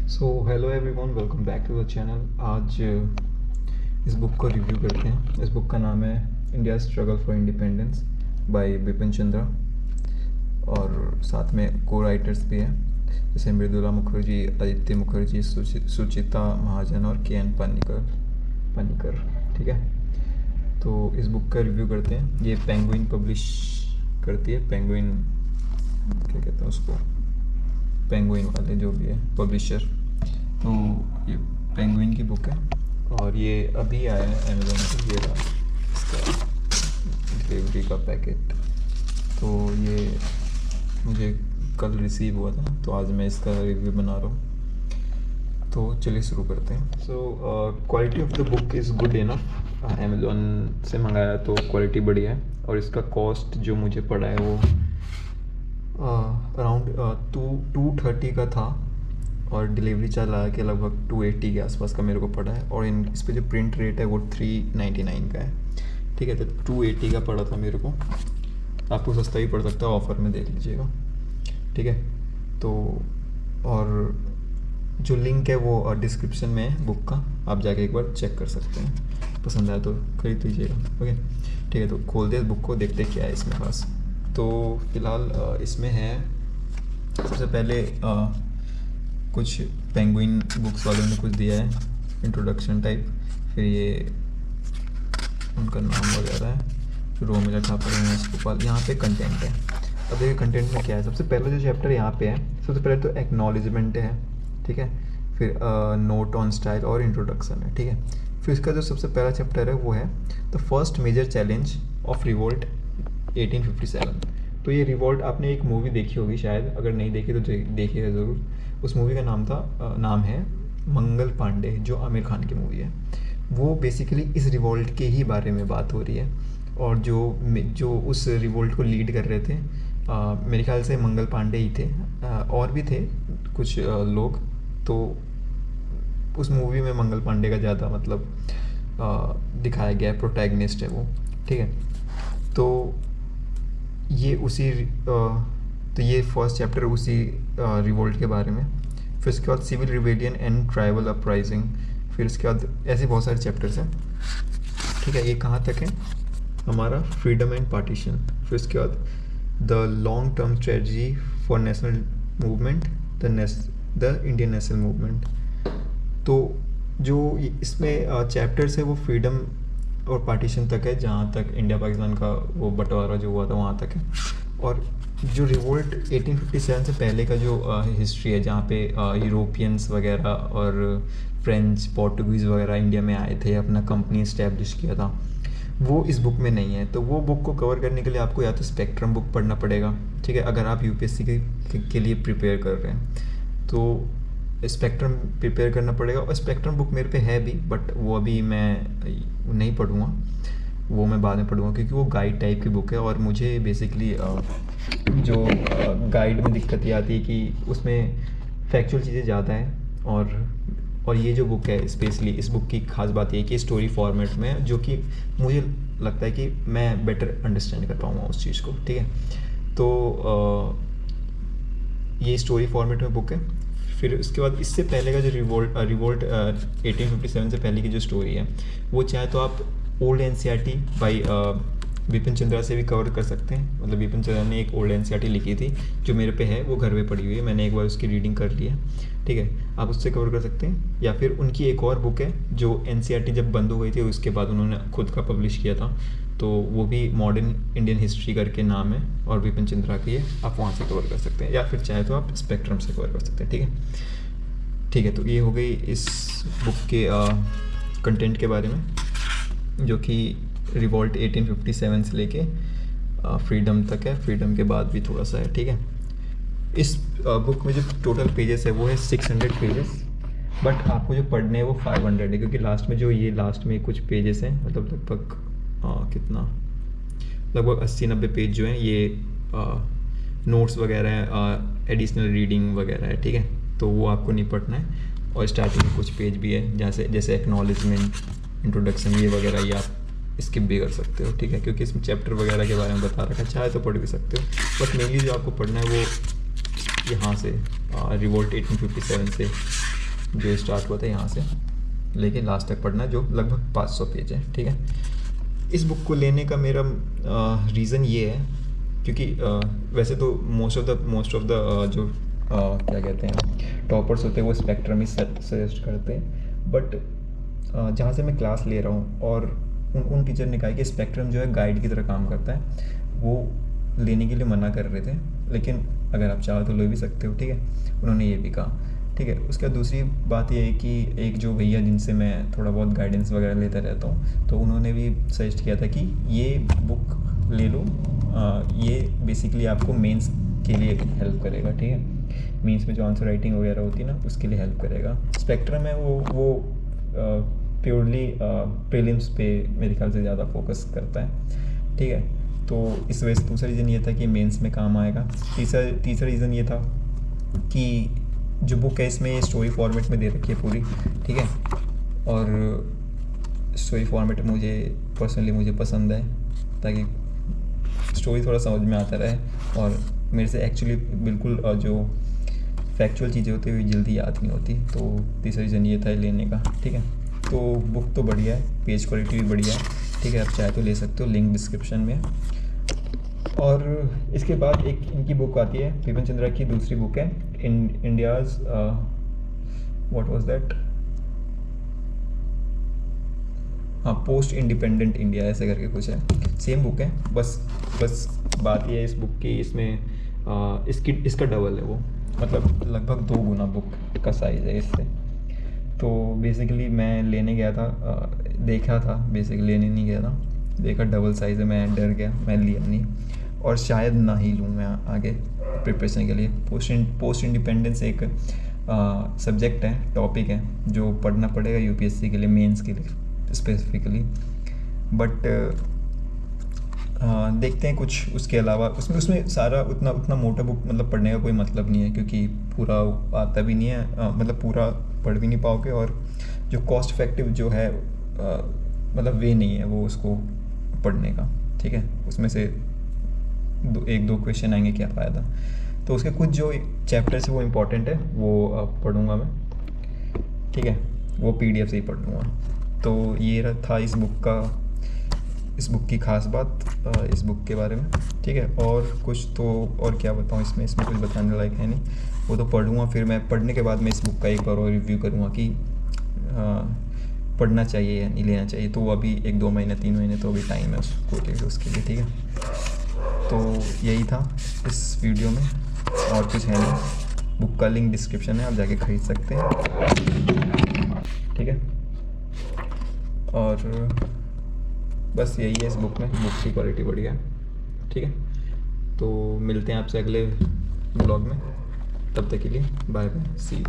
So hello everyone, welcome back to the channel. आज इस book को रिव्यू करते हैं। इस बुक का नाम है India struggle for independence bye Bipin Chandra, और साथ में को राइटर्स भी हैं जैसे मृदुला मुखर्जी, आदित्य मुखर्जी, सुचिता महाजन और के एन पानिकर। ठीक है, तो इस बुक का रिव्यू करते हैं। ये पेंगुइन पब्लिश करती है। पेंगुइन क्या कहते हैं उसको, पेंगुइन वाले जो भी है पब्लिशर। तो ये पेंगुइन की बुक है और ये अभी आया है अमेज़ोन पे। ये रहा इसका डिलीवरी का पैकेट। तो ये मुझे कल रिसीव हुआ था, तो आज मैं इसका रिव्यू बना रहा हूँ। तो चलिए शुरू करते हैं। So quality of the book is good enough. Amazon से मंगाया तो क्वालिटी बढ़िया है, और इसका कॉस्ट जो मुझे पड़ा है वो अराउंड 230 का था, और डिलीवरी चार्ज लगा के लगभग 280 के आसपास का मेरे को पड़ा है। और इस पे जो प्रिंट रेट है वो 399 का है। ठीक है, तो 280 का पड़ा था मेरे को। आपको सस्ता ही पड़ सकता है, ऑफ़र में देख लीजिएगा। ठीक है, तो और जो लिंक है वो डिस्क्रिप्शन में है बुक का, आप जाके एक बार चेक कर सकते हैं। पसंद आया तो खरीद लीजिएगा। ओके, ठीक है, तो खोलते हैं बुक को, देखते क्या है इसमें खास। तो फिलहाल इसमें है सबसे पहले कुछ पेंगुइन बुक्स वालों ने कुछ दिया है इंट्रोडक्शन टाइप, फिर ये उनका नाम वगैरह है, फिर रोमिला ठाकुर, रमेश गोपाल। यहाँ पे कंटेंट है। अब देखिए कंटेंट में क्या है। सबसे पहला जो चैप्टर यहाँ पे है, सबसे पहले तो एक्नॉलेजमेंट है। ठीक है, फिर नोट ऑन स्टाइल और इंट्रोडक्शन है। ठीक है, फिर इसका जो सबसे पहला चैप्टर है वो है the first major challenge of revolt 1857। तो ये रिवोल्ट, आपने एक मूवी देखी होगी शायद, अगर नहीं देखी तो देखिएगा ज़रूर। उस मूवी का नाम है मंगल पांडे, जो आमिर खान की मूवी है। वो बेसिकली इस रिवोल्ट के ही बारे में बात हो रही है, और जो उस रिवोल्ट को लीड कर रहे थे, मेरे ख्याल से मंगल पांडे ही थे। और भी थे कुछ लोग। तो उस मूवी में मंगल पांडे का ज़्यादा मतलब दिखाया गया है, प्रोटैगनिस्ट है वो। ठीक है, तो ये तो ये फर्स्ट चैप्टर उसी रिवोल्ट के बारे में। फिर उसके बाद civil rebellion and tribal uprising. फिर उसके बाद ऐसे बहुत सारे चैप्टर्स हैं। ठीक है, ये कहाँ तक है हमारा फ्रीडम एंड पार्टीशन। फिर उसके बाद the long term strategy for national movement, the Indian national movement. तो जो इसमें चैप्टर्स है वो फ्रीडम और पार्टीशन तक है, जहाँ तक इंडिया पाकिस्तान का वो बंटवारा जो हुआ था वहाँ तक है। और जो रिवोल्ट 1857 से पहले का जो हिस्ट्री है, जहाँ पे यूरोपियंस वगैरह और फ्रेंच, पोर्टुगीज़ वगैरह इंडिया में आए थे, अपना कंपनी इस्टेब्लिश किया था, वो इस बुक में नहीं है। तो वो बुक को कवर करने के लिए आपको या तो स्पेक्ट्रम बुक पढ़ना पड़ेगा। ठीक है, अगर आप यूपीएससी के लिए प्रिपेयर कर रहे हैं तो स्पेक्ट्रम प्रिपेयर करना पड़ेगा। और स्पेक्ट्रम बुक मेरे पे है भी, बट वो अभी मैं नहीं पढ़ूँगा, वो मैं बाद में पढ़ूँगा, क्योंकि वो गाइड टाइप की बुक है। और मुझे बेसिकली जो गाइड में दिक्कत ये आती है कि उसमें फैक्चुअल चीज़ें ज़्यादा हैं। और ये जो बुक है, स्पेशली इस बुक की खास बात ये है कि स्टोरी फॉर्मेट में है, जो कि मुझे लगता है कि मैं बेटर अंडरस्टैंड कर पाऊँगा उस चीज़ को। ठीक है, तो ये स्टोरी फॉर्मेट में बुक है। फिर उसके बाद इससे पहले का जो रिवोल्ट 1857 से पहले की जो स्टोरी है, वो चाहे तो आप old NCERT by Bipin Chandra से भी कवर कर सकते हैं। मतलब बिपिन चंद्रा ने एक ओल्ड एनसीईआरटी लिखी थी, जो मेरे पे है, वो घर पे पड़ी हुई है, मैंने एक बार उसकी रीडिंग कर ली है। ठीक है, आप उससे कवर कर सकते हैं। या फिर उनकी एक और बुक है जो एनसीईआरटी जब बंद हो गई थी, उसके बाद उन्होंने खुद का पब्लिश किया था, तो वो भी मॉडर्न इंडियन हिस्ट्री करके नाम है, और बिपिन चंद्रा की है। आप वहाँ से कवर कर सकते हैं, या फिर चाहे तो आप स्पेक्ट्रम से कवर कर सकते हैं। ठीक है, ठीक है, तो ये हो गई इस बुक के कंटेंट के बारे में, जो कि रिवोल्ट 1857 से लेके फ्रीडम तक है। फ्रीडम के बाद भी थोड़ा सा है। ठीक है, इस बुक में जो टोटल पेजेस है वो है 600 पेजेस, बट आपको जो पढ़ने हैं वो 500 है, क्योंकि लास्ट में जो ये लास्ट में कुछ पेजेस हैं, मतलब लगभग कितना, लगभग 80-90 पेज जो हैं ये नोट्स वगैरह हैं, एडिशनल रीडिंग वगैरह है। ठीक है, तो वो आपको नहीं पढ़ना है। और स्टार्टिंग में कुछ पेज भी है, जैसे एक्नॉलेजमेंट, इंट्रोडक्शन, ये वगैरह, ये आप स्किप भी कर सकते हो। ठीक है, क्योंकि इसमें चैप्टर वगैरह के बारे में बता रखा है, चाहे तो पढ़ भी सकते हो। बट मेनली जो आपको पढ़ना है वो यहाँ से रिवोल्ट 1857 से जो स्टार्ट हुआ था यहाँ से लेके लास्ट तक पढ़ना है, जो लगभग 500 पेज है। ठीक है, इस बुक को लेने का मेरा रीज़न ये है क्योंकि वैसे तो मोस्ट ऑफ द जो क्या कहते हैं टॉपर्स होते हैं वो स्पेक्ट्रम ही सजेस्ट करते हैं, बट जहाँ से मैं क्लास ले रहा हूँ और उन टीचर ने कहा कि स्पेक्ट्रम जो है गाइड की तरह काम करता है, वो लेने के लिए मना कर रहे थे, लेकिन अगर आप चाहो तो ले भी सकते हो। ठीक है, उन्होंने ये भी कहा। ठीक है, उसका दूसरी बात ये है कि एक जो भैया जिनसे मैं थोड़ा बहुत गाइडेंस वगैरह लेता रहता हूँ, तो उन्होंने भी सजेस्ट किया था कि ये बुक ले लो, ये बेसिकली आपको मेंस के लिए हेल्प करेगा। ठीक है, मेंस में जो आंसर राइटिंग वगैरह होती है ना, उसके लिए हेल्प करेगा। स्पेक्ट्रम है वो प्योरली प्रीलिम्स पे मेरे ख्याल से ज़्यादा फोकस करता है। ठीक है, तो इस वजह से दूसरा रीज़न ये था कि मेंस में काम आएगा। तीसरा रीज़न ये था कि जो बुक है इसमें स्टोरी फॉर्मेट में दे रखी है पूरी। ठीक है, और स्टोरी फॉर्मेट मुझे पर्सनली पसंद है, ताकि स्टोरी थोड़ा समझ में आता रहे और मेरे से एक्चुअली बिल्कुल जो फैक्चुअल चीज़ें होती है वो जल्दी याद नहीं होती। तो तीसरा रीज़न ये था लेने का। ठीक है, तो बुक तो बढ़िया है, पेज क्वालिटी भी बढ़िया है। ठीक है, आप चाहे तो ले सकते हो, लिंक डिस्क्रिप्शन में। और इसके बाद एक इनकी बुक आती है, बिपिन चंद्रा की दूसरी बुक है, इंडियाज़ व्हाट वाज दैट, हाँ, पोस्ट इंडिपेंडेंट इंडिया ऐसे करके कुछ है। सेम बुक है, बस बात ये है इस बुक की, इसमें इसका डबल है वो, मतलब लगभग 2 गुना बुक का साइज़ है इससे। तो बेसिकली मैं लेने गया था, देखा था, बेसिकली लेने नहीं गया था, देखा डबल साइज़ है, मैं डर गया, मैं लिया नहीं और शायद ना ही लूँ मैं आगे प्रिपरेशन के लिए। पोस्ट इंडिपेंडेंस एक सब्जेक्ट है, टॉपिक है जो पढ़ना पड़ेगा यूपीएससी के लिए, मेंस के लिए स्पेसिफिकली। बट देखते हैं कुछ उसके अलावा, उसमें सारा उतना मोटा बुक मतलब पढ़ने का कोई मतलब नहीं है, क्योंकि पूरा आता भी नहीं है, मतलब पूरा पढ़ भी नहीं पाओगे, और जो कॉस्ट इफेक्टिव जो है मतलब वे नहीं है वो उसको पढ़ने का। ठीक है, उसमें से 1-2 क्वेश्चन आएंगे, क्या फ़ायदा। तो उसके कुछ जो चैप्टर्स है वो इम्पोर्टेंट है, वो पढ़ूँगा मैं। ठीक है, वो PDF से ही पढ़ लूँगा। तो ये था इस बुक की ख़ास बात इस बुक के बारे में। ठीक है, और कुछ तो और क्या बताऊँ, इसमें कुछ बताने लायक है नहीं, वो तो पढ़ूँगा, फिर मैं पढ़ने के बाद मैं इस बुक का एक बार और रिव्यू करूँगा कि पढ़ना चाहिए या नहीं लेना चाहिए। तो अभी 1-2 महीने 3 महीने तो अभी टाइम है उसके लिए। ठीक है, तो यही था इस वीडियो में, और कुछ है नहीं। बुक का लिंक डिस्क्रिप्शन है, आप जाके ख़रीद सकते हैं। ठीक है, और बस यही है इस बुक में, बुक की क्वालिटी बढ़िया है। ठीक है, तो मिलते हैं आपसे अगले ब्लॉग में, तब तक के लिए बाय बाय, सी यू।